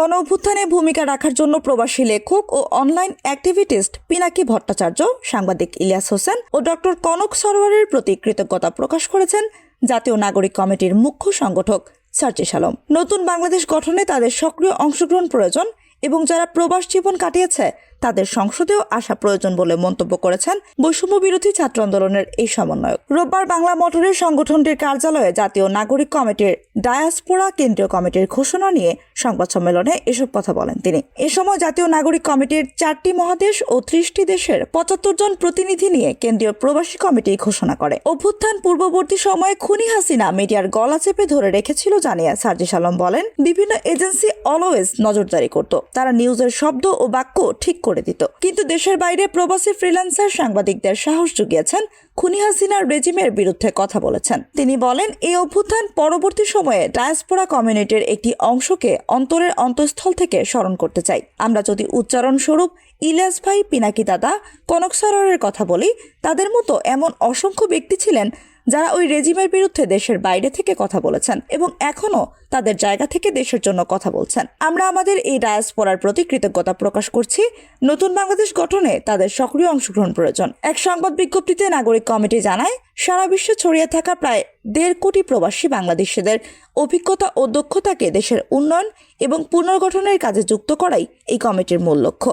গণ অভ্যুত্থানে ভূমিকা রাখার জন্য প্রবাসী লেখক ও অনলাইন অ্যাক্টিভিস্ট পিনাকি ভট্টাচার্য, সাংবাদিক ইলিয়াস হোসেন ও ডক্টর কনক সরোয়ারের প্রতি কৃতজ্ঞতা প্রকাশ করেছেন জাতীয় নাগরিক কমিটির মুখ্য সংগঠক সার্জিস আলম। নতুন বাংলাদেশ গঠনে তাদের সক্রিয় অংশগ্রহণ প্রয়োজন এবং যারা প্রবাস জীবন কাটিয়েছে তাদের সংসদেও আসা প্রয়োজন বলে মন্তব্য করেছেন বৈষম্য বিরোধী ছাত্র আন্দোলনের এই সমন্বয়ক। রোববার বাংলা মোটরের সংগঠনটির কার্যালয়ে জাতীয় নাগরিক কমিটির ডায়াসপোরা কেন্দ্রীয় কমিটির ঘোষণা নিয়ে সংবাদ সম্মেলনে এসব কথা বলেন তিনি। এ সময় জাতীয় নাগরিক কমিটির 4টি মহাদেশ ও 30টি দেশের 75 জন প্রতিনিধি নিয়ে কেন্দ্রীয় প্রবাসী কমিটি ঘোষণা করে। অভ্যুত্থান পূর্ববর্তী সময়ে খুনি হাসিনা মিডিয়ার গলা চেপে ধরে রেখেছিল জানিয়ে সার্জিস আলম বলেন, বিভিন্ন এজেন্সি অলওয়েজ নজরদারি করত, তারা নিউজের শব্দ ও বাক্য ঠিক করে দিত, কিন্তু দেশের বাইরে প্রবাসী ফ্রিল্যান্সার সাংবাদিকদের সাহস জুগিয়েছেন, খুনি হাসিনার রেজিমের বিরুদ্ধে কথা বলেছেন। তিনি বলেন, এই অভ্যুত্থান পরবর্তী সময়ে ডায়াসপোরা কমিউনিটির একটি অংশকে অন্তরের অন্তঃস্থল থেকে স্মরণ করতে চাই। আমরা যদি উচ্চারণ স্বরূপ ইলিয়াস ভাই, পিনাকি দাদা, কনক সরোয়ারের কথা বলি, তাদের মতো এমন অসংখ্য ব্যক্তি ছিলেন যারা ওই রেজিমের বিরুদ্ধে দেশের বাইরে থেকে কথা বলেছেন এবং এখনো তাদের জায়গা থেকে দেশের জন্য কথা বলছেন। আমরা আমাদের এই ডায়াসপোরার প্রতি কৃতজ্ঞতা প্রকাশ করছি। নতুন বাংলাদেশ গঠনে তাদের সক্রিয় অংশগ্রহণ প্রয়োজন। এক সংবাদ বিজ্ঞপ্তিতে নাগরিক কমিটি জানায়, সারা বিশ্বে ছড়িয়ে থাকা প্রায় 1.5 কোটি প্রবাসী বাংলাদেশিদের অভিজ্ঞতা ও দক্ষতাকে দেশের উন্নয়ন এবং পুনর্গঠনের কাজে যুক্ত করাই এই কমিটির মূল লক্ষ্য।